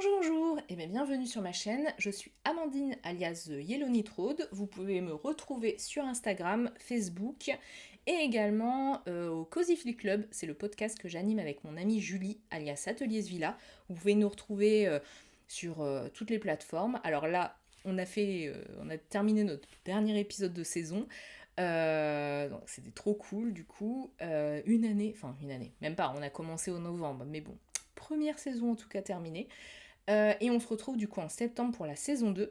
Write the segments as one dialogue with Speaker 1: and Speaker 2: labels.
Speaker 1: Bonjour, et bien bienvenue sur ma chaîne, je suis Amandine alias The Yellow Nitrode. Vous pouvez me retrouver sur Instagram, Facebook et également au Cozy Feel Club, c'est le podcast que j'anime avec mon amie Julie alias Ateliers Villa. Vous pouvez nous retrouver sur toutes les plateformes. Alors là, on a terminé notre dernier épisode de saison. Donc c'était trop cool du coup. Une année, même pas, on a commencé au novembre, mais bon, première saison en tout cas terminée. Et on se retrouve du coup en septembre pour la saison 2.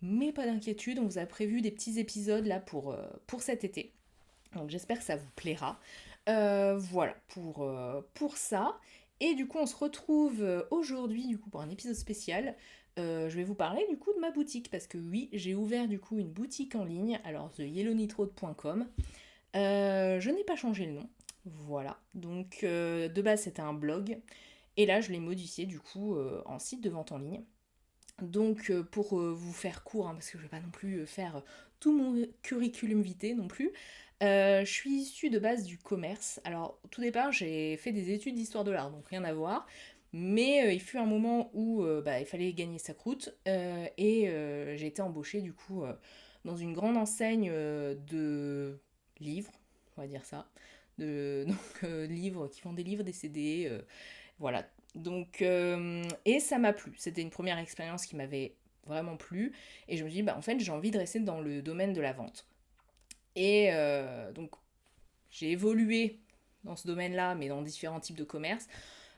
Speaker 1: Mais pas d'inquiétude, on vous a prévu des petits épisodes là pour cet été. Donc j'espère que ça vous plaira. Voilà pour ça. Et du coup on se retrouve aujourd'hui du coup pour un épisode spécial. Je vais vous parler du coup de ma boutique parce que oui, j'ai ouvert du coup une boutique en ligne, alors theyellownitrode.com. Je n'ai pas changé le nom, voilà. Donc de base c'était un blog et là je l'ai modifié du coup en site de vente en ligne. Donc pour vous faire court, hein, parce que je ne vais pas non plus faire tout mon curriculum vitae non plus, je suis issue de base du commerce. Alors au tout départ j'ai fait des études d'histoire de l'art, donc rien à voir. Mais il fut un moment où il fallait gagner sa croûte et j'ai été embauchée du coup dans une grande enseigne de livres, on va dire ça. Donc livres qui font des livres, des CD, voilà. Donc, et ça m'a plu. C'était une première expérience qui m'avait vraiment plu. Et je me dis, bah, en fait, j'ai envie de rester dans le domaine de la vente. Et donc, j'ai évolué dans ce domaine-là, mais dans différents types de commerce.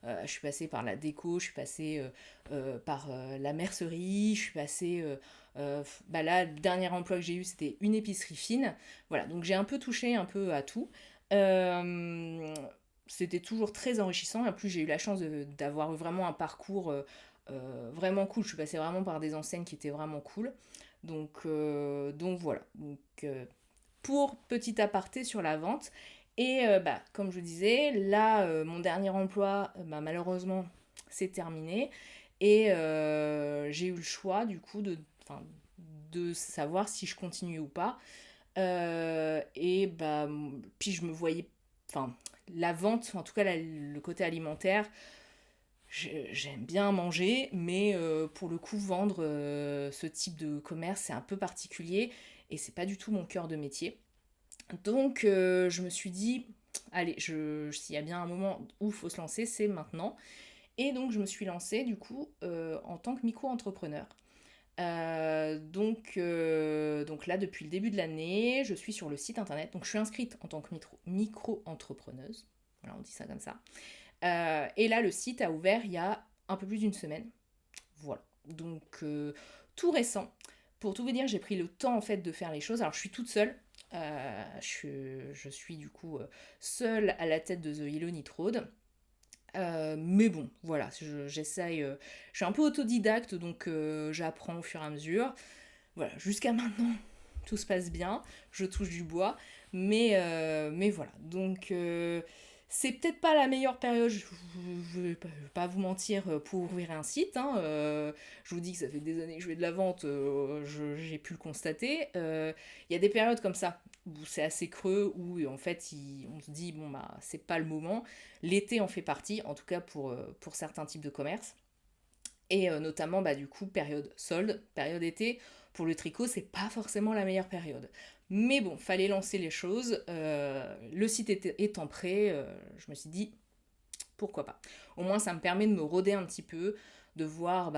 Speaker 1: Je suis passée par la déco, je suis passée par la mercerie, je suis passée... là, le dernier emploi que j'ai eu, c'était une épicerie fine. Voilà, donc j'ai un peu touché un peu à tout. Euh, C'était toujours très enrichissant. En plus, j'ai eu la chance d'avoir vraiment un parcours vraiment cool. Je suis passée vraiment par des enseignes qui étaient vraiment cool. Donc voilà. Donc, pour petit aparté sur la vente. Et comme je vous disais, là, mon dernier emploi, malheureusement, c'est terminé. Et j'ai eu le choix, du coup, de savoir si je continue ou pas. Puis je me voyais, enfin, la vente, en tout cas le côté alimentaire, j'aime bien manger, mais pour le coup, vendre ce type de commerce, c'est un peu particulier et c'est pas du tout mon cœur de métier. Donc je me suis dit, allez, s'il y a bien un moment où il faut se lancer, c'est maintenant. Et donc je me suis lancée du coup en tant que micro-entrepreneur. Donc là, depuis le début de l'année, je suis sur le site internet. Donc je suis inscrite en tant que micro-entrepreneuse. Voilà, on dit ça comme ça. Et là, le site a ouvert il y a un peu plus d'une semaine. Voilà. Donc tout récent. Pour tout vous dire, j'ai pris le temps en fait de faire les choses. Alors je suis toute seule. Je suis du coup seule à la tête de The Yellow Nitrode. Mais bon, voilà, j'essaye. Je suis un peu autodidacte, donc j'apprends au fur et à mesure. Voilà, jusqu'à maintenant, tout se passe bien. Je touche du bois. Mais voilà. Donc, c'est peut-être pas la meilleure période, je vais pas vous mentir, pour ouvrir un site, hein. Je vous dis que ça fait des années que je fais de la vente, j'ai pu le constater. Il y a des périodes comme ça où c'est assez creux, où en fait on se dit, bon, bah, c'est pas le moment. L'été en fait partie, en tout cas pour certains types de commerces. Et notamment, du coup, période solde, période été, pour le tricot, c'est pas forcément la meilleure période. Mais bon, fallait lancer les choses. Le site étant prêt, je me suis dit, pourquoi pas. Au moins, ça me permet de me roder un petit peu, de voir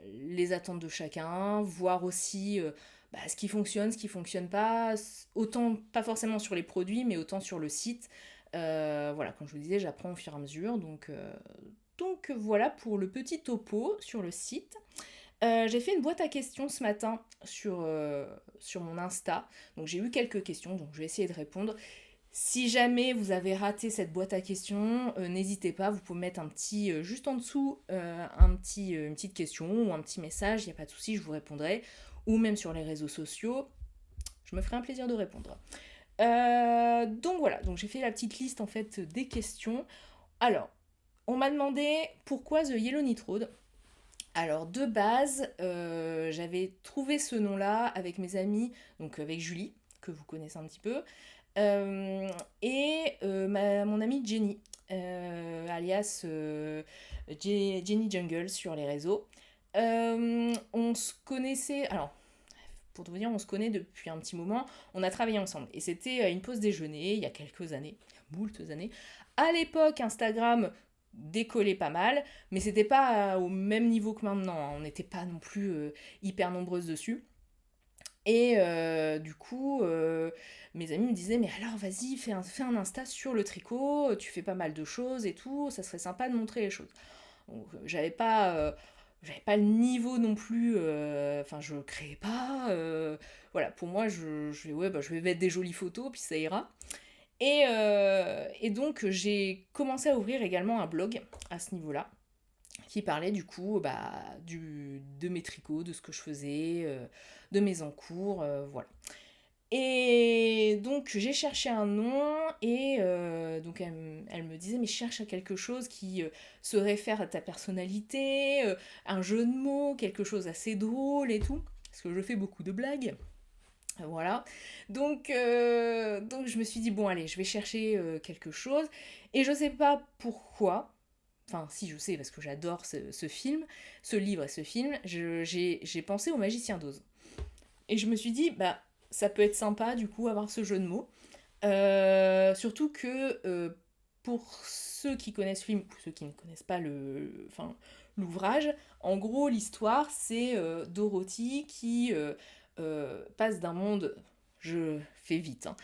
Speaker 1: les attentes de chacun, voir aussi ce qui fonctionne, ce qui fonctionne pas, autant pas forcément sur les produits, mais autant sur le site. Voilà, comme je vous disais, j'apprends au fur et à mesure, donc voilà pour le petit topo sur le site. J'ai fait une boîte à questions ce matin sur mon Insta. Donc j'ai eu quelques questions, donc je vais essayer de répondre. Si jamais vous avez raté cette boîte à questions, n'hésitez pas, vous pouvez mettre un petit, juste en dessous, une petite question ou un petit message, il n'y a pas de souci, je vous répondrai. Ou même sur les réseaux sociaux, je me ferai un plaisir de répondre. Donc voilà, donc j'ai fait la petite liste en fait des questions. Alors, on m'a demandé pourquoi The Yellow Nitrode. Alors de base, j'avais trouvé ce nom-là avec mes amis, donc avec Julie, que vous connaissez un petit peu, et mon amie Jenny. alias Jenny Jungle sur les réseaux. On se connaissait, alors pour te dire, on se connaît depuis un petit moment, on a travaillé ensemble. Et c'était à une pause déjeuner, il y a quelques années, moultes années. À l'époque, Instagram décollait pas mal, mais c'était pas au même niveau que maintenant, hein. On n'était pas non plus hyper nombreuses dessus. Et du coup, mes amis me disaient, mais alors vas-y, fais un Insta sur le tricot, tu fais pas mal de choses et tout, ça serait sympa de montrer les choses. Donc j'avais pas le niveau non plus, enfin je créais pas, voilà, pour moi je vais mettre des jolies photos puis ça ira. Et donc j'ai commencé à ouvrir également un blog à ce niveau-là, qui parlait du coup de mes tricots, de ce que je faisais, de mes encours, voilà. Et donc j'ai cherché un nom et donc elle me disait mais cherche à quelque chose qui se réfère à ta personnalité, un jeu de mots, quelque chose assez drôle et tout, parce que je fais beaucoup de blagues. Voilà. Donc je me suis dit bon allez je vais chercher quelque chose et je sais pas pourquoi. Enfin, si, je sais, parce que j'adore ce film, ce livre et ce film, j'ai pensé au Magicien d'Oz. Et je me suis dit, bah, ça peut être sympa, du coup, avoir ce jeu de mots. Surtout que, pour ceux qui connaissent le film, ou ceux qui ne connaissent pas enfin, l'ouvrage, en gros, l'histoire, c'est Dorothy qui passe d'un monde, je fais vite, hein,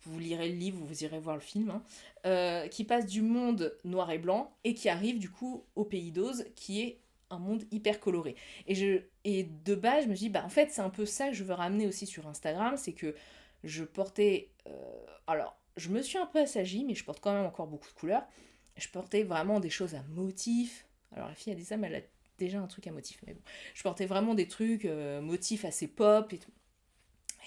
Speaker 1: vous lirez le livre, vous irez voir le film, hein, qui passe du monde noir et blanc et qui arrive du coup au pays d'Oz, qui est un monde hyper coloré. Et de base, je me dis, bah en fait, c'est un peu ça que je veux ramener aussi sur Instagram, c'est que je portais... alors, je me suis un peu assagie, mais je porte quand même encore beaucoup de couleurs. Je portais vraiment des choses à motifs. Alors la fille a dit ça, mais elle a déjà un truc à motif. Mais bon, je portais vraiment des trucs motifs assez pop et tout.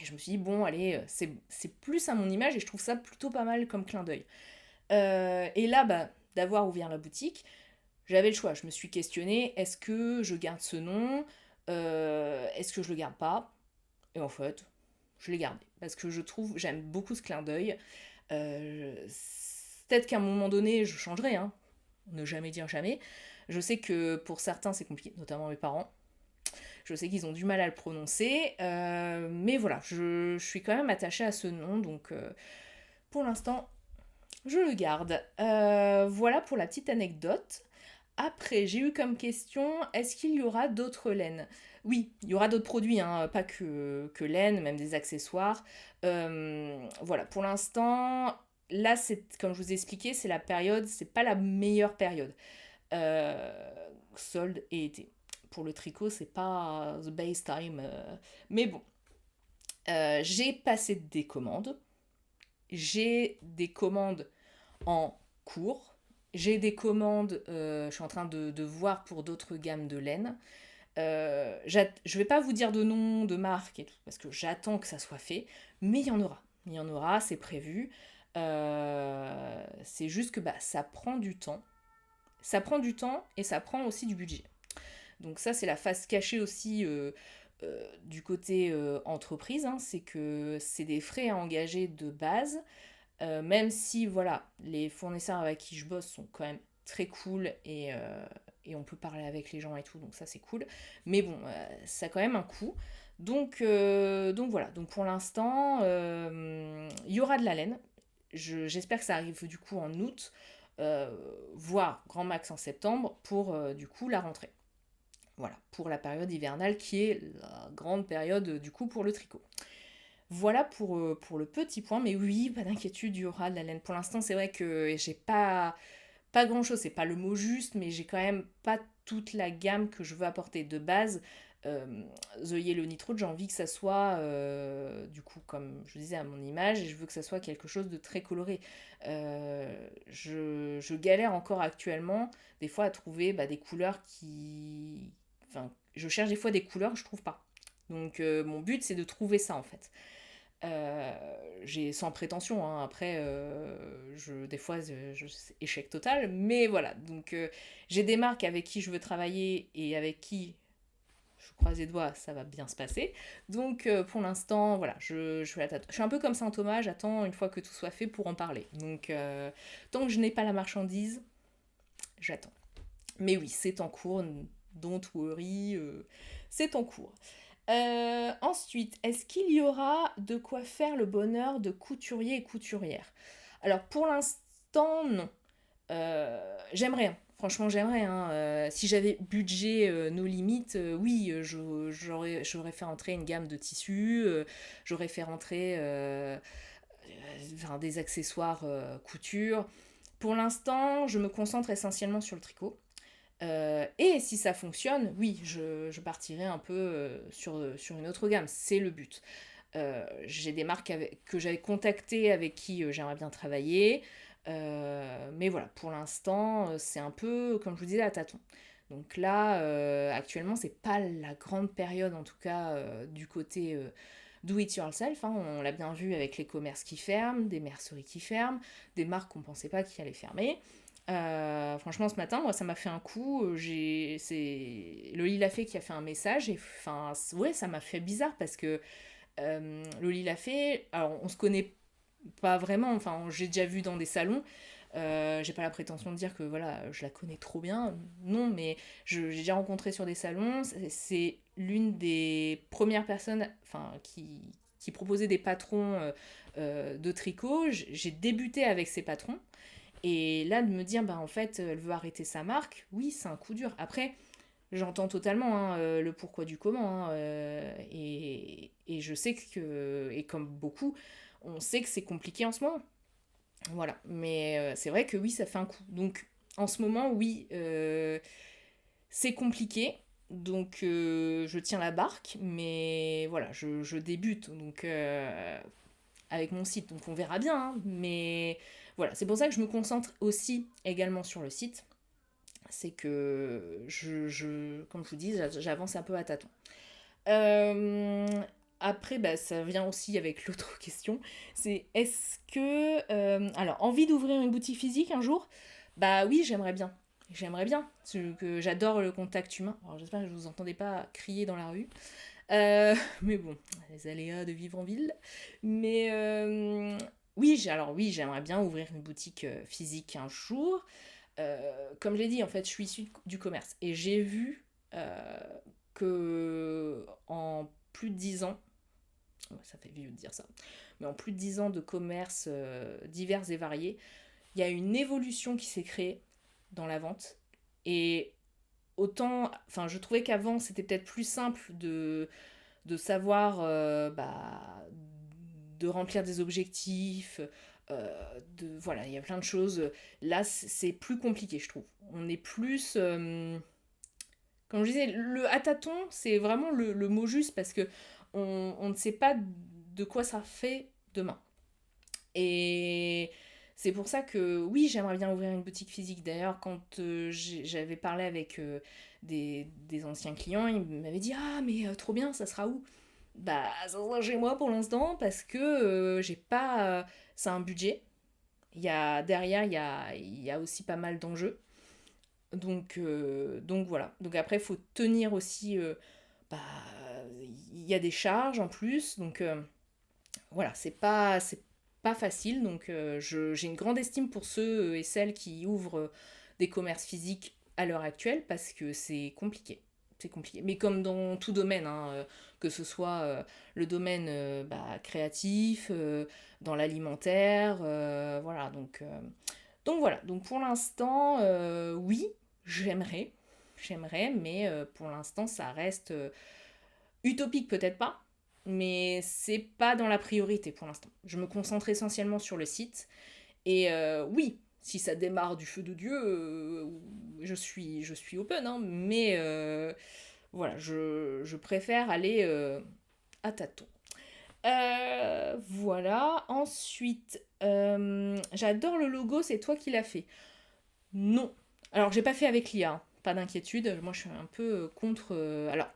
Speaker 1: Et je me suis dit, bon, allez, c'est plus à mon image et je trouve ça plutôt pas mal comme clin d'œil. Et là, bah, d'avoir ouvert la boutique, j'avais le choix. Je me suis questionnée, est-ce que je garde ce nom? Est-ce que je le garde pas? Et en fait, je l'ai gardé. Parce que je trouve, j'aime beaucoup ce clin d'œil. Euh, Peut-être qu'à un moment donné, je changerai, hein. Ne jamais dire jamais. Je sais que pour certains, c'est compliqué, notamment mes parents. Je sais qu'ils ont du mal à le prononcer, mais voilà, je suis quand même attachée à ce nom, donc pour l'instant, je le garde. Voilà pour la petite anecdote. Après, j'ai eu comme question, est-ce qu'il y aura d'autres laines? Oui, il y aura d'autres produits, hein, pas que laine, même des accessoires. Voilà, pour l'instant, là, c'est comme je vous ai expliqué, c'est la période, c'est pas la meilleure période. Solde et été. Pour le tricot, c'est pas the best time. Mais bon, j'ai passé des commandes. J'ai des commandes en cours. J'ai des commandes, je suis en train de voir pour d'autres gammes de laine. Je vais pas vous dire de nom, de marque et tout, parce que j'attends que ça soit fait, mais il y en aura. Il y en aura, c'est prévu. C'est juste que bah, ça prend du temps. Ça prend du temps et ça prend aussi du budget. Donc ça, c'est la face cachée aussi du côté entreprise, hein, c'est que c'est des frais à engager de base, même si voilà, les fournisseurs avec qui je bosse sont quand même très cool et on peut parler avec les gens et tout, donc ça c'est cool. Mais bon, ça a quand même un coût. Donc voilà, donc pour l'instant, il y aura de la laine. J'espère que ça arrive du coup en août, voire grand max en septembre, pour du coup la rentrée. Voilà, pour la période hivernale qui est la grande période du coup pour le tricot. Voilà pour le petit point, mais oui, pas d'inquiétude, il y aura de la laine. Pour l'instant, c'est vrai que j'ai pas grand chose, c'est pas le mot juste, mais j'ai quand même pas toute la gamme que je veux apporter de base. The Yellow Nitro, j'ai envie que ça soit, du coup, comme je disais, à mon image, et je veux que ça soit quelque chose de très coloré. Je galère encore actuellement, des fois, à trouver bah, des couleurs qui. Enfin, je cherche des fois des couleurs, je trouve pas. Donc, mon but, c'est de trouver ça, en fait. J'ai sans prétention, hein, après, des fois, c'est échec total, mais voilà. Donc, j'ai des marques avec qui je veux travailler et avec qui je croise les doigts, ça va bien se passer. Donc pour l'instant, voilà, je suis un peu comme Saint Thomas, j'attends une fois que tout soit fait pour en parler. Donc tant que je n'ai pas la marchandise, j'attends. Mais oui, c'est en cours, don't worry, c'est en cours. Ensuite, est-ce qu'il y aura de quoi faire le bonheur de couturier et couturière? Alors pour l'instant, non. J'aimerais, hein. Franchement, j'aimerais, hein. Si j'avais budget nos limites, oui, j'aurais fait rentrer une gamme de tissus, j'aurais fait rentrer enfin, des accessoires couture. Pour l'instant, je me concentre essentiellement sur le tricot. Et si ça fonctionne, oui, je partirai un peu sur une autre gamme. C'est le but. J'ai des marques que j'avais contactées avec qui j'aimerais bien travailler. Mais voilà, pour l'instant, c'est un peu, comme je vous disais, à tâtons. Donc là, actuellement, c'est pas la grande période, en tout cas, du côté do it yourself. Hein. On l'a bien vu avec les commerces qui ferment, des merceries qui ferment, des marques qu'on pensait pas qui allaient fermer. Franchement, ce matin, moi, ça m'a fait un coup. C'est Loli Lafay qui a fait un message et enfin, ouais, ça m'a fait bizarre parce que Loli Lafay, alors on se connaît pas vraiment. Enfin, j'ai déjà vu dans des salons. J'ai pas la prétention de dire que voilà, je la connais trop bien. Non, mais j'ai déjà rencontré sur des salons. C'est l'une des premières personnes, enfin, qui proposait des patrons de tricot. J'ai débuté avec ces patrons. Et là, de me dire, bah en fait, elle veut arrêter sa marque, oui, c'est un coup dur. Après, j'entends totalement hein, le pourquoi du comment. Hein, et je sais que, et comme beaucoup, on sait que c'est compliqué en ce moment. Voilà. Mais c'est vrai que oui, ça fait un coup. Donc, en ce moment, oui, c'est compliqué. Donc, je tiens la barque. Mais voilà, je débute. Donc, avec mon site. Donc, on verra bien. Hein, mais voilà, c'est pour ça que je me concentre aussi également sur le site. C'est que comme je vous dis, j'avance un peu à tâtons. Euh, Après, bah, ça vient aussi avec l'autre question. C'est est-ce que... alors, envie d'ouvrir une boutique physique un jour? Bah oui, j'aimerais bien. J'aimerais bien. Parce que j'adore le contact humain. Alors, j'espère que je ne vous entendais pas crier dans la rue. Mais bon, les aléas de vivre en ville. Mais oui, alors oui, j'aimerais bien ouvrir une boutique physique un jour. Comme j'ai dit, en fait, je suis issue du commerce et j'ai vu que en plus de 10 ans, ça fait vieux de dire ça, mais en plus de 10 ans de commerce divers et variés, il y a une évolution qui s'est créée dans la vente. Et autant, enfin, je trouvais qu'avant, c'était peut-être plus simple de savoir de remplir des objectifs, voilà, il y a plein de choses. Là, c'est plus compliqué, je trouve. On est plus. Comme je disais, le à tâtons, c'est vraiment le mot juste parce que on ne sait pas de quoi ça fait demain. Et c'est pour ça que oui, j'aimerais bien ouvrir une boutique physique. D'ailleurs, quand j'avais parlé avec des anciens clients, ils m'avaient dit ah, mais trop bien, ça sera où? Bah, ça sera chez moi pour l'instant parce que j'ai pas. C'est un budget. Derrière, il y a aussi pas mal d'enjeux. Donc voilà. Donc après, il faut tenir aussi. Bah, il y a des charges en plus. Donc voilà, c'est pas facile. Donc j'ai une grande estime pour ceux et celles qui ouvrent des commerces physiques à l'heure actuelle parce que c'est compliqué. C'est compliqué. Mais comme dans tout domaine, hein, que ce soit le domaine créatif, dans l'alimentaire, voilà. Donc voilà. Donc pour l'instant, oui, j'aimerais. J'aimerais, mais pour l'instant, ça reste utopique peut-être pas, mais c'est pas dans la priorité pour l'instant. Je me concentre essentiellement sur le site. Et oui, si ça démarre du feu de Dieu, je suis open, hein, mais voilà, je préfère aller à tâtons. Voilà, ensuite, j'adore le logo, c'est toi qui l'as fait. Non. Alors, j'ai pas fait avec l'IA, hein, pas d'inquiétude, moi je suis un peu contre. Alors,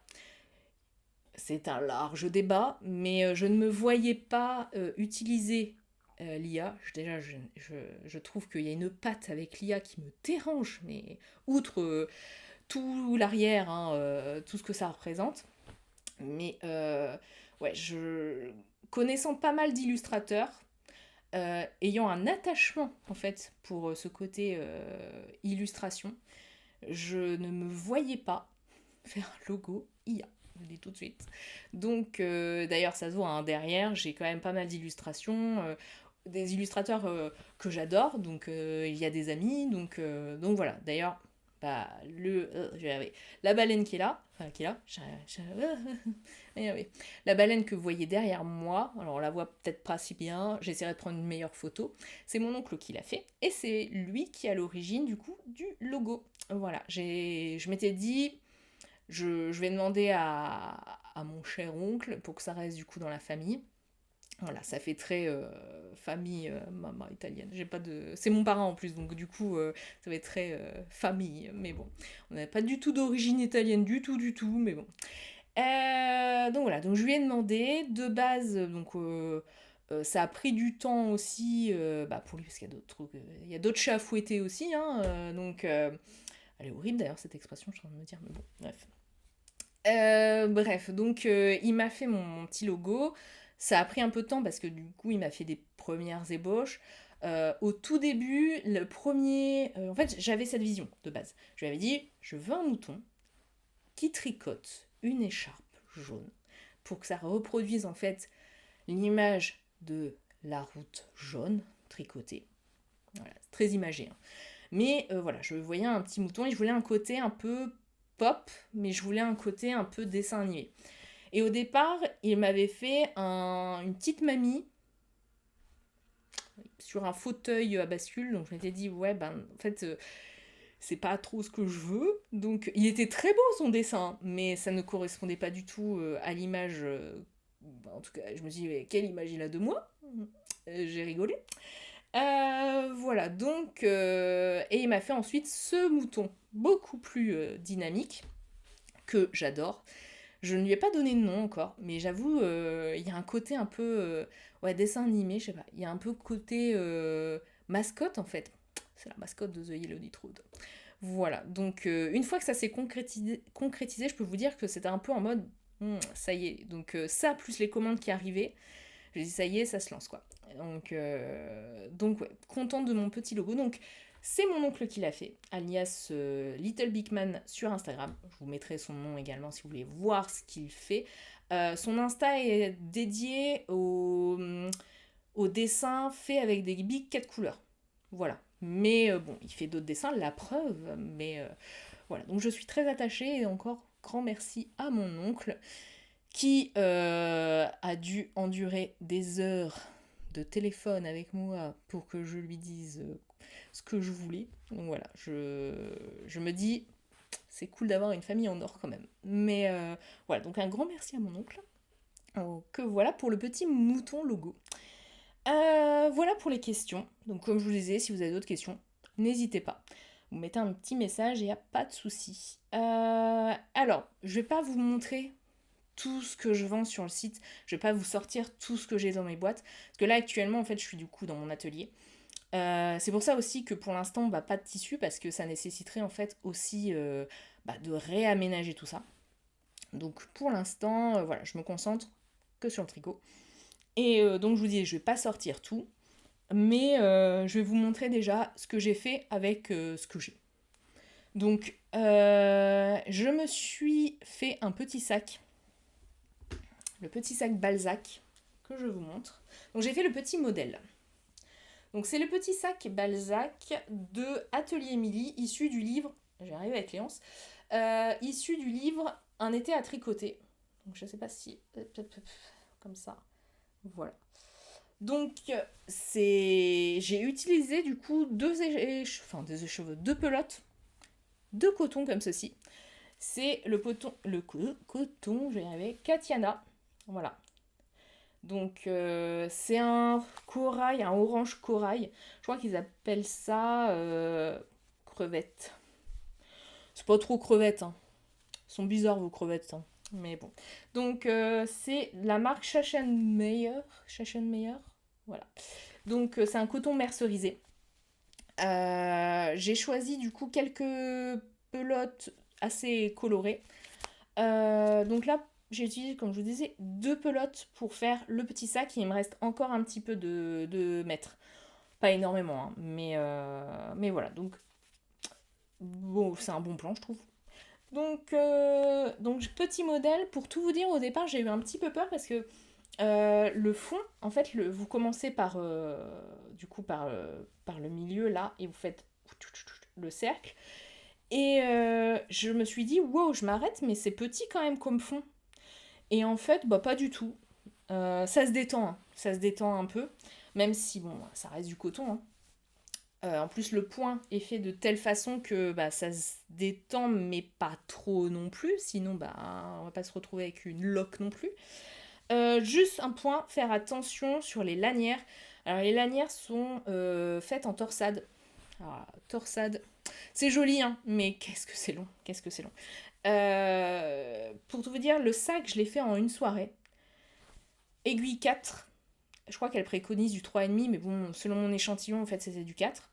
Speaker 1: c'est un large débat, mais je ne me voyais pas utiliser l'IA. Déjà, je trouve qu'il y a une patte avec l'IA qui me dérange, mais outre tout l'arrière, hein, tout ce que ça représente. Mais ouais, connaissant pas mal d'illustrateurs, ayant un attachement en fait pour ce côté illustration, je ne me voyais pas faire un logo IA. Je le dis tout de suite. Donc, d'ailleurs, ça se voit, hein, derrière, j'ai quand même pas mal d'illustrations, des illustrateurs que j'adore, donc il y a des amis, donc voilà. D'ailleurs, bah, la baleine qui est là, enfin qui est là, la baleine que vous voyez derrière moi, alors on la voit peut-être pas si bien, j'essaierai de prendre une meilleure photo, c'est mon oncle qui l'a fait, et c'est lui qui est à l'origine du coup du logo. Voilà, je m'étais dit, je vais demander à mon cher oncle pour que ça reste du coup dans la famille. Voilà, ça fait très famille, maman italienne. J'ai pas de, c'est mon parent en plus, donc du coup, ça va être très famille. Mais bon, on n'a pas du tout d'origine italienne, du tout. Mais bon. Donc voilà, donc je lui ai demandé de base, donc ça a pris du temps aussi, bah pour lui parce qu'il y a d'autres trucs, il y a d'autres chats à fouetter aussi, hein, donc elle est horrible d'ailleurs cette expression, je suis en train de me dire, mais bon, bref. Bref, donc il m'a fait mon petit logo. Ça a pris un peu de temps parce que du coup, il m'a fait des premières ébauches. Au tout début, le premier. En fait, j'avais cette vision de base. Je lui avais dit je veux un mouton qui tricote une écharpe jaune pour que ça reproduise en fait l'image de la route jaune tricotée. Voilà, c'est très imagé, hein. Mais voilà, je voyais un petit mouton et je voulais un côté un peu pop, mais je voulais un côté un peu dessin animé. Et au départ, il m'avait fait une petite mamie sur un fauteuil à bascule, donc je m'étais dit, ouais, ben, en fait, c'est pas trop ce que je veux. Donc, il était très beau son dessin, mais ça ne correspondait pas du tout à l'image. En tout cas, je me suis dit, mais quelle image il a de moi? J'ai rigolé. Voilà, donc, et il m'a fait ensuite ce mouton beaucoup plus dynamique, que j'adore. Je ne lui ai pas donné de nom encore, mais j'avoue, il y a un côté un peu, ouais, dessin animé, je sais pas, il y a un peu côté mascotte en fait. C'est la mascotte de The Yellow Road. Voilà, donc une fois que ça s'est concrétisé, je peux vous dire que c'était un peu en mode, ça y est, donc ça plus les commandes qui arrivaient, je dis ça y est, ça se lance quoi. Donc ouais, contente de mon petit logo. Donc c'est mon oncle qui l'a fait, alias Little Big Man sur Instagram. Je vous mettrai son nom également si vous voulez voir ce qu'il fait. Son Insta est dédié au dessin fait avec des big 4 couleurs. Voilà. Mais bon, il fait d'autres dessins, la preuve. Mais voilà. Donc je suis très attachée et encore grand merci à mon oncle qui a dû endurer des heures de téléphone avec moi pour que je lui dise ce que je voulais. Donc voilà, je me dis, c'est cool d'avoir une famille en or quand même. Mais voilà, donc un grand merci à mon oncle. Que voilà pour le petit mouton logo. Voilà pour les questions. Donc comme je vous disais, si vous avez d'autres questions, n'hésitez pas. Vous mettez un petit message et il n'y a pas de souci. Alors, je vais pas vous montrer tout ce que je vends sur le site. Je vais pas vous sortir tout ce que j'ai dans mes boîtes. Parce que là, actuellement, en fait, je suis du coup dans mon atelier. C'est pour ça aussi que pour l'instant, bah, pas de tissu, parce que ça nécessiterait en fait aussi de réaménager tout ça. Donc pour l'instant, voilà, je me concentre que sur le tricot. Et donc je vous dis, je vais pas sortir tout, mais je vais vous montrer déjà ce que j'ai fait avec ce que j'ai. Donc je me suis fait un petit sac, le petit sac Balzac, que je vous montre. Donc j'ai fait le petit modèle. Donc c'est le petit sac Balzac de Atelier Émilie, issu du livre, j'arrive avec Léonce, issu du livre Un été à tricoter. Donc je sais pas si, comme ça, voilà. Donc j'ai utilisé du coup deux pelotes de coton comme ceci. C'est le coton, je vais y arriver, Katiana, voilà. Donc c'est un corail, un orange corail. Je crois qu'ils appellent ça crevette. C'est pas trop crevette, hein. Ils sont bizarres vos crevettes, hein. Mais bon. Donc c'est la marque Schachenmeyer. Voilà. Donc c'est un coton mercerisé. J'ai choisi du coup quelques pelotes assez colorées. Donc là, j'ai utilisé, comme je vous disais, 2 pelotes pour faire le petit sac et il me reste encore un petit peu de mètres. Pas énormément, hein, mais voilà. Donc, bon, c'est un bon plan, je trouve. Donc, petit modèle, pour tout vous dire, au départ, j'ai eu un petit peu peur parce que le fond, en fait, vous commencez du coup, par le milieu, là, et vous faites le cercle. Et je me suis dit, wow, je m'arrête, mais c'est petit quand même comme fond. Et en fait, bah pas du tout. Ça se détend, hein. Ça se détend un peu, même si, bon, ça reste du coton, hein. En plus, le point est fait de telle façon que bah, ça se détend, mais pas trop non plus. Sinon, bah, on va pas se retrouver avec une loque non plus. Juste un point, faire attention sur les lanières. Alors, les lanières sont faites en torsade. Alors, torsade, c'est joli, hein, mais qu'est-ce que c'est long, qu'est-ce que c'est long. Pour tout vous dire, le sac, je l'ai fait en une soirée. Aiguille 4. Je crois qu'elle préconise du 3,5, mais bon, selon mon échantillon, en fait, c'était du 4.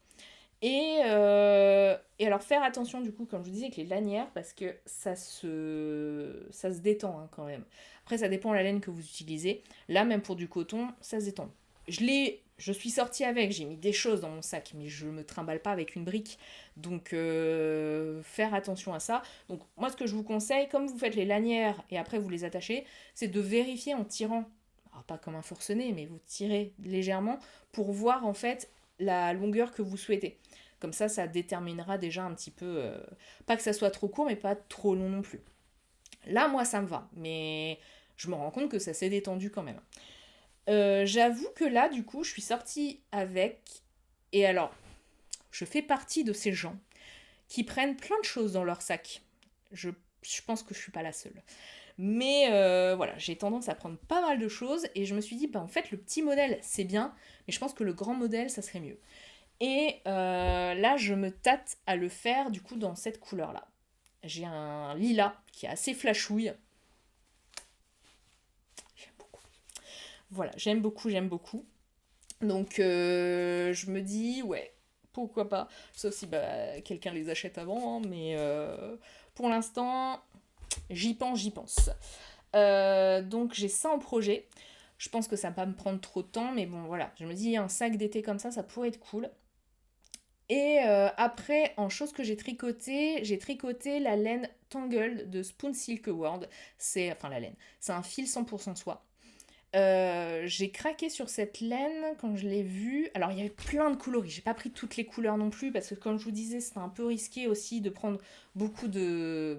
Speaker 1: Et alors faire attention du coup, comme je vous disais, avec les lanières, parce que ça se détend hein, quand même. Après, ça dépend de la laine que vous utilisez. Là, même pour du coton, ça se détend. Je suis sortie avec, j'ai mis des choses dans mon sac, mais je me trimballe pas avec une brique. Donc, faire attention à ça. Donc, moi, ce que je vous conseille, comme vous faites les lanières et après vous les attachez, c'est de vérifier en tirant. Alors, pas comme un forcené, mais vous tirez légèrement pour voir en fait la longueur que vous souhaitez. Comme ça déterminera déjà un petit peu, pas que ça soit trop court, mais pas trop long non plus. Là, moi, ça me va, mais je me rends compte que ça s'est détendu quand même. J'avoue que là, du coup, je suis sortie avec, et alors, je fais partie de ces gens qui prennent plein de choses dans leur sac. Je pense que je suis pas la seule. Mais voilà, j'ai tendance à prendre pas mal de choses et je me suis dit, bah en fait, le petit modèle, c'est bien, mais je pense que le grand modèle, ça serait mieux. Et là, je me tâte à le faire du coup dans cette couleur-là. J'ai un lilas qui est assez flashouille. J'aime beaucoup. Voilà, j'aime beaucoup, j'aime beaucoup. Donc je me dis, ouais, pourquoi pas. Sauf si bah, quelqu'un les achète avant, hein, mais pour l'instant, j'y pense, j'y pense. Donc j'ai ça en projet. Je pense que ça va pas me prendre trop de temps, mais bon voilà, je me dis un sac d'été comme ça pourrait être cool. Et après, en chose que j'ai tricoté la laine Tangle de Spoon Silk World. Enfin la laine, c'est un fil 100% soie. J'ai craqué sur cette laine quand je l'ai vue. Alors il y avait plein de coloris, j'ai pas pris toutes les couleurs non plus parce que comme je vous disais, c'était un peu risqué aussi de prendre beaucoup de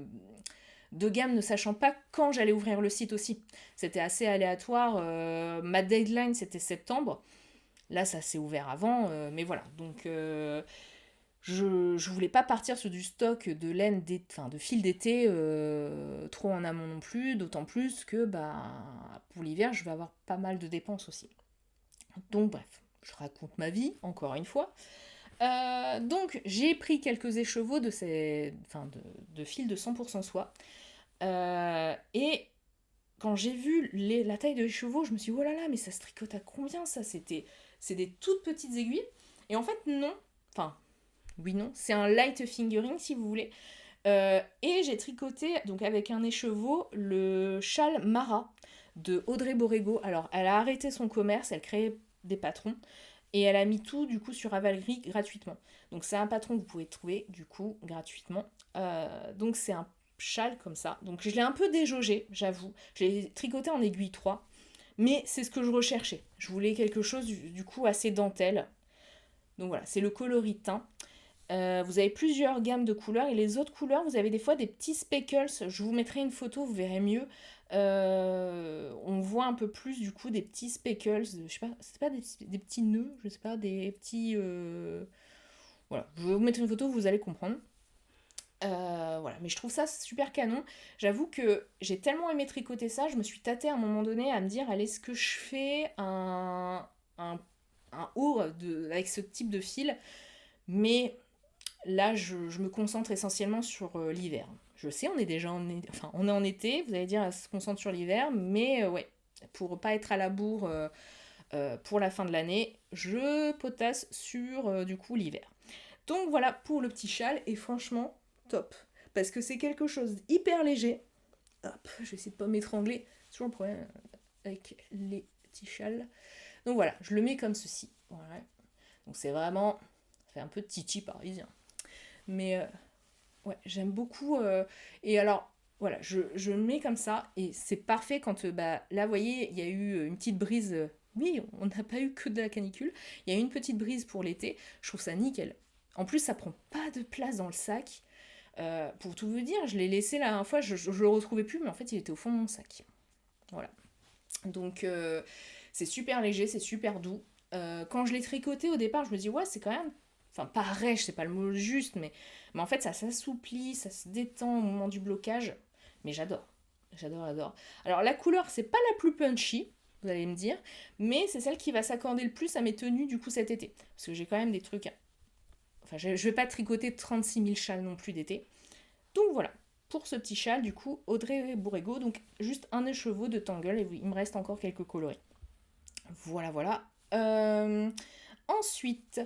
Speaker 1: gamme ne sachant pas quand j'allais ouvrir le site aussi. C'était assez aléatoire. Ma deadline c'était septembre. Là, ça s'est ouvert avant, mais voilà. Donc, je voulais pas partir sur du stock de laine, de fil d'été trop en amont non plus, d'autant plus que bah, pour l'hiver, je vais avoir pas mal de dépenses aussi. Donc, bref, je raconte ma vie, encore une fois. Donc, j'ai pris quelques écheveaux de fil de 100% soie. Et quand j'ai vu la taille de l'écheveau, je me suis dit, oh là là, mais ça se tricote à combien ça C'est des toutes petites aiguilles. Et en fait, non. Enfin, oui, non. C'est un light fingering, si vous voulez. Et j'ai tricoté, donc avec un écheveau, le châle Mara de Audrey Borrego. Alors, elle a arrêté son commerce, elle créait des patrons. Et elle a mis tout, du coup, sur Avalry gratuitement. Donc, c'est un patron que vous pouvez trouver, du coup, gratuitement. Donc, c'est un châle comme ça. Donc, je l'ai un peu déjaugé, j'avoue. Je l'ai tricoté en aiguille 3. Mais c'est ce que je recherchais. Je voulais quelque chose, du coup, assez dentelle. Donc, voilà, c'est le coloris teint. Vous avez plusieurs gammes de couleurs et les autres couleurs, vous avez des fois des petits speckles. Je vous mettrai une photo, vous verrez mieux. On voit un peu plus du coup des petits speckles. Je sais pas, c'est pas des petits nœuds, je sais pas, des petits. Voilà, je vais vous mettre une photo, vous allez comprendre. Voilà, mais je trouve ça super canon. J'avoue que j'ai tellement aimé tricoter ça, je me suis tâtée à un moment donné à me dire, allez, est-ce que je fais un haut avec ce type de fil? Mais là, je me concentre essentiellement sur l'hiver. Je sais, on est déjà on est en été, vous allez dire, elle se concentre sur l'hiver, mais ouais, pour pas être à la bourre pour la fin de l'année, je potasse sur du coup l'hiver. Donc voilà pour le petit châle, et franchement, top. Parce que c'est quelque chose d'hyper léger, hop, je vais essayer de pas m'étrangler. C'est toujours le problème avec les petits châles. Donc voilà, je le mets comme ceci. Voilà. Donc c'est vraiment, ça fait un peu titi parisien. Mais ouais, j'aime beaucoup. Et alors, voilà, je le mets comme ça et c'est parfait quand, là, vous voyez, il y a eu une petite brise. Oui, on n'a pas eu que de la canicule. Il y a eu une petite brise pour l'été. Je trouve ça nickel. En plus, ça prend pas de place dans le sac. Pour tout vous dire, je l'ai laissé la dernière fois, je le retrouvais plus, mais en fait, il était au fond de mon sac. Voilà. Donc, c'est super léger, c'est super doux. Quand je l'ai tricoté au départ, je me dis, ouais, c'est quand même. Enfin, pas rêche, c'est pas le mot juste, mais en fait, ça s'assouplit, ça se détend au moment du blocage. Mais j'adore. J'adore, j'adore. Alors, la couleur, c'est pas la plus punchy, vous allez me dire, mais c'est celle qui va s'accorder le plus à mes tenues, du coup, cet été. Parce que j'ai quand même des trucs. Enfin, je vais pas tricoter 36 000 châles non plus d'été. Donc voilà, pour ce petit châle, du coup, Audrey Bourrego, donc juste un écheveau de Tangle, et oui, il me reste encore quelques coloris. Voilà, voilà. Ensuite,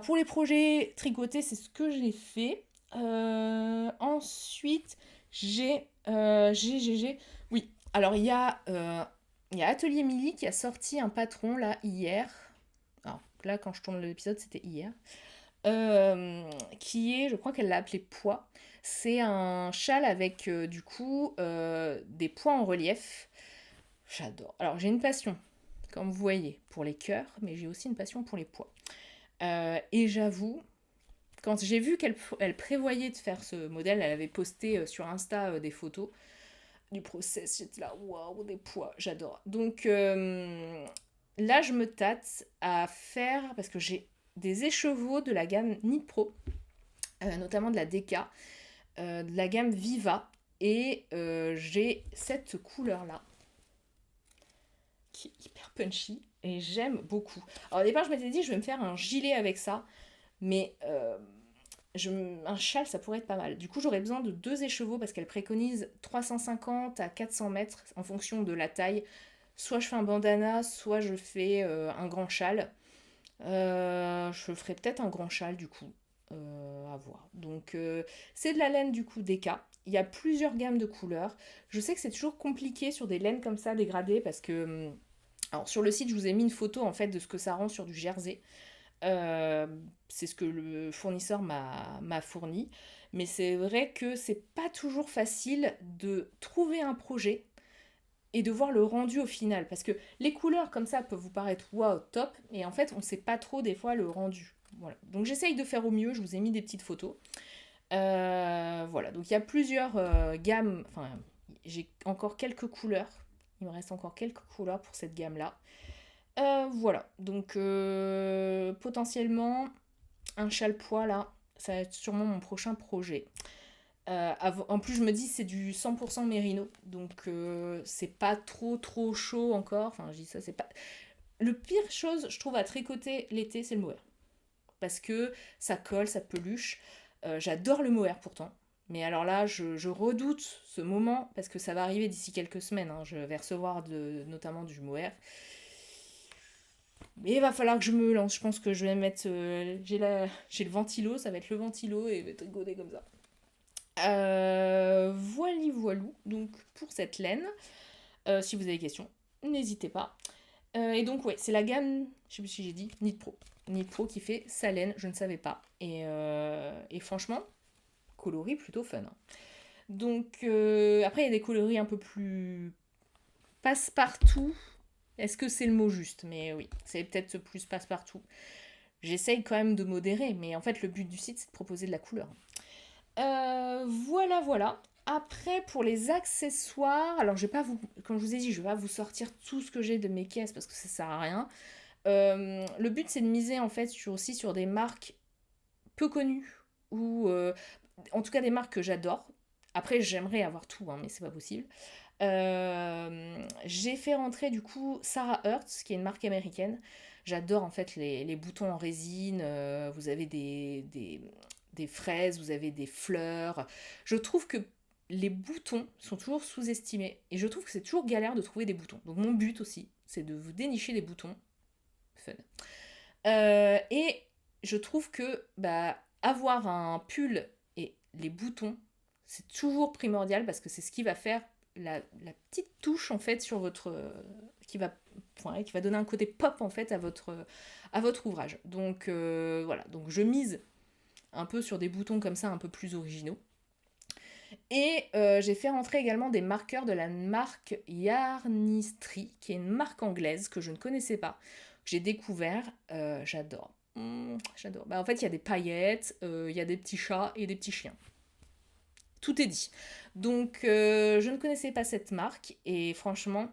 Speaker 1: pour les projets tricotés, c'est ce que j'ai fait. Ensuite, Oui, alors il y a Atelier Milly qui a sorti un patron là hier. Alors là, quand je tourne l'épisode, c'était hier. Qui est, je crois qu'elle l'a appelé pois. C'est un châle avec du coup des pois en relief. J'adore. Alors j'ai une passion, comme vous voyez, pour les cœurs, mais j'ai aussi une passion pour les pois. Et j'avoue, quand j'ai vu qu'elle prévoyait de faire ce modèle, elle avait posté sur Insta des photos du process, j'étais là, waouh, des pois, j'adore. Donc là, je me tâte à faire, parce que j'ai des écheveaux de la gamme Knit Pro, notamment de la DK, de la gamme Viva, et j'ai cette couleur-là, qui est hyper punchy, et j'aime beaucoup. Alors au départ, je m'étais dit, je vais me faire un gilet avec ça, mais un châle, ça pourrait être pas mal. Du coup, j'aurais besoin de 2 écheveaux, parce qu'elle préconise 350 à 400 mètres, en fonction de la taille. Soit je fais un bandana, soit je fais un grand châle. Je ferai peut-être un grand châle du coup, à voir. Donc c'est de la laine du coup DK. Il y a plusieurs gammes de couleurs. Je sais que c'est toujours compliqué sur des laines comme ça dégradées parce que alors sur le site je vous ai mis une photo en fait de ce que ça rend sur du jersey. Euh, c'est ce que le fournisseur m'a fourni. Mais c'est vrai que c'est pas toujours facile de trouver un projet et de voir le rendu au final. Parce que les couleurs comme ça peuvent vous paraître waouh, top, mais en fait, on ne sait pas trop des fois le rendu. Voilà. Donc j'essaye de faire au mieux, je vous ai mis des petites photos. Voilà, donc il y a plusieurs gammes, enfin, j'ai encore quelques couleurs. Il me reste encore quelques couleurs pour cette gamme-là. Voilà, donc potentiellement, un châle pois là, ça va être sûrement mon prochain projet. En plus, je me dis c'est du 100% mérino, donc c'est pas trop chaud encore. Enfin, je dis ça, c'est pas. Le pire chose, je trouve, à tricoter l'été, c'est le mohair. Parce que ça colle, ça peluche. J'adore le mohair pourtant. Mais alors là, je redoute ce moment parce que ça va arriver d'ici quelques semaines. Hein. Je vais recevoir notamment du mohair. Mais il va falloir que je me lance. Je pense que je vais mettre. J'ai le ventilo, ça va être le ventilo et je vais tricoter comme ça. Voilou, donc pour cette laine. Si vous avez des questions, n'hésitez pas. Et donc, ouais, c'est la gamme, je sais plus si j'ai dit, Knit Pro. Knit Pro qui fait sa laine, je ne savais pas. Et franchement, coloris plutôt fun. Hein. Donc, après, il y a des coloris un peu plus passe-partout. Est-ce que c'est le mot juste? Mais oui, c'est peut-être plus passe-partout. J'essaye quand même de modérer, mais en fait, le but du site, c'est de proposer de la couleur. Voilà, voilà. Après, pour les accessoires, alors je vais pas vous, comme je vous ai dit, je vais pas vous sortir tout ce que j'ai de mes caisses parce que ça sert à rien. Le but, c'est de miser en fait aussi sur des marques peu connues ou en tout cas des marques que j'adore. Après, j'aimerais avoir tout, hein, mais c'est pas possible. J'ai fait rentrer du coup Sarah Hertz, qui est une marque américaine. J'adore en fait les boutons en résine. Vous avez des fraises, vous avez des fleurs. Je trouve que les boutons sont toujours sous-estimés et je trouve que c'est toujours galère de trouver des boutons. Donc mon but aussi, c'est de vous dénicher des boutons. Fun. Et je trouve que avoir un pull et les boutons, c'est toujours primordial parce que c'est ce qui va faire la petite touche en fait sur votre qui va qui va donner un côté pop en fait à votre ouvrage. Donc voilà, donc je mise un peu sur des boutons comme ça un peu plus originaux. Et j'ai fait rentrer également des marqueurs de la marque Yarnistry, qui est une marque anglaise que je ne connaissais pas, que j'ai découvert. J'adore. J'adore. Bah, en fait, il y a des paillettes, il y a des petits chats et des petits chiens. Tout est dit. Donc, je ne connaissais pas cette marque et franchement,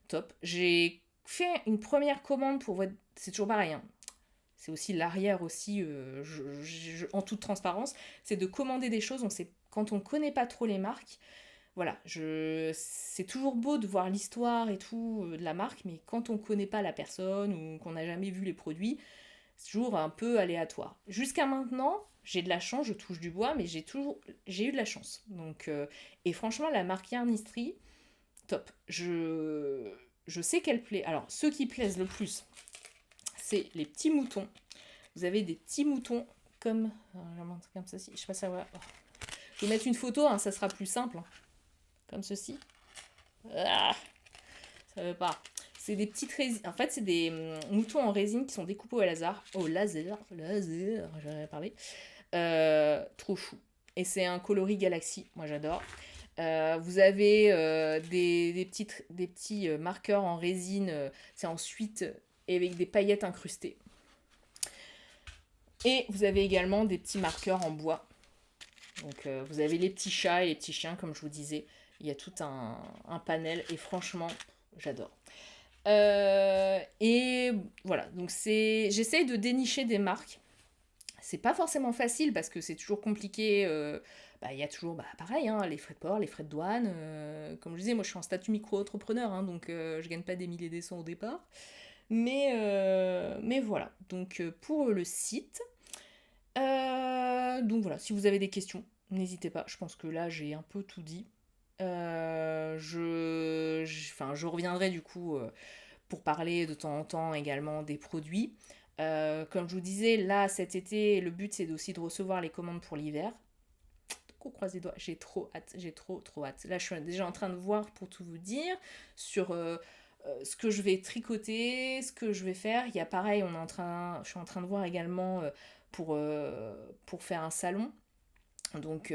Speaker 1: top. J'ai fait une première commande pour votre. C'est toujours pareil, hein. C'est aussi l'arrière aussi, en toute transparence, c'est de commander des choses. Quand on ne connaît pas trop les marques, voilà, c'est toujours beau de voir l'histoire et tout de la marque, mais quand on ne connaît pas la personne ou qu'on n'a jamais vu les produits, c'est toujours un peu aléatoire. Jusqu'à maintenant, j'ai de la chance, je touche du bois, mais j'ai eu de la chance. Donc, et franchement, la marque Yarnistry, top. Je sais qu'elle plaît. Alors, ceux qui plaisent le plus, c'est les petits moutons. Vous avez des petits moutons comme. Je vais montrer comme ceci. Je sais pas si ça va. Je vais mettre une photo, hein, ça sera plus simple. Comme ceci. Ah, ça veut pas. C'est des petites résines. En fait, c'est des moutons en résine qui sont découpés au laser. Au laser. J'en parlé. Trop chou. Et c'est un coloris Galaxy. Moi, j'adore. Vous avez des petits marqueurs en résine. C'est ensuite avec des paillettes incrustées. Et vous avez également des petits marqueurs en bois. Donc vous avez les petits chats et les petits chiens, comme je vous disais. Il y a tout un panel et franchement, j'adore. Et voilà, donc j'essaye de dénicher des marques. C'est pas forcément facile parce que c'est toujours compliqué. Il y a toujours, pareil, hein, les frais de port, les frais de douane. Comme je disais, moi je suis en statut micro-entrepreneur, hein, donc je gagne pas des milliers des cents au départ. Mais voilà, donc pour le site. Donc voilà, si vous avez des questions, n'hésitez pas. Je pense que là, j'ai un peu tout dit. Je reviendrai du coup pour parler de temps en temps également des produits. Comme je vous disais, là, cet été, le but, c'est aussi de recevoir les commandes pour l'hiver. Donc on croise les doigts, j'ai trop hâte, j'ai trop hâte. Là, je suis déjà en train de voir, pour tout vous dire, sur ce que je vais tricoter, ce que je vais faire. Il y a pareil, je suis en train de voir également pour faire un salon. Donc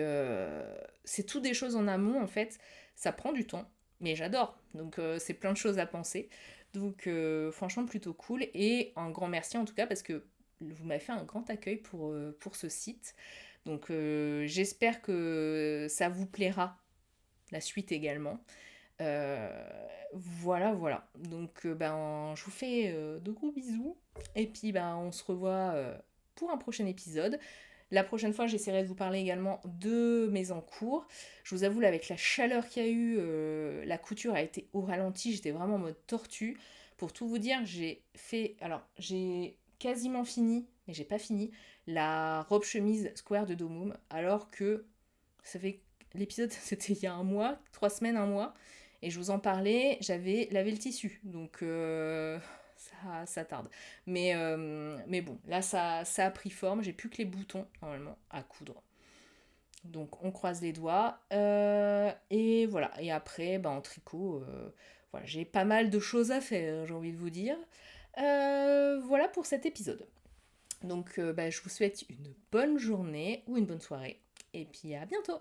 Speaker 1: c'est tout des choses en amont en fait. Ça prend du temps, mais j'adore. Donc c'est plein de choses à penser. Donc franchement plutôt cool. Et un grand merci en tout cas parce que vous m'avez fait un grand accueil pour ce site. Donc j'espère que ça vous plaira, la suite également. Voilà. Donc je vous fais de gros bisous. Et puis on se revoit pour un prochain épisode. La prochaine fois, j'essaierai de vous parler également de mes encours. Je vous avoue, là, avec la chaleur qu'il y a eu, la couture a été au ralenti. J'étais vraiment en mode tortue. Pour tout vous dire, j'ai quasiment fini, mais j'ai pas fini, la robe chemise square de Domum. Alors que ça fait l'épisode, c'était il y a un mois, 3 semaines, un mois. Et je vous en parlais, j'avais lavé le tissu. Donc ça tarde. Mais bon, là ça a pris forme. J'ai plus que les boutons normalement à coudre. Donc on croise les doigts. Et voilà. Et après, en tricot, voilà, j'ai pas mal de choses à faire, j'ai envie de vous dire. Voilà pour cet épisode. Donc je vous souhaite une bonne journée ou une bonne soirée. Et puis à bientôt.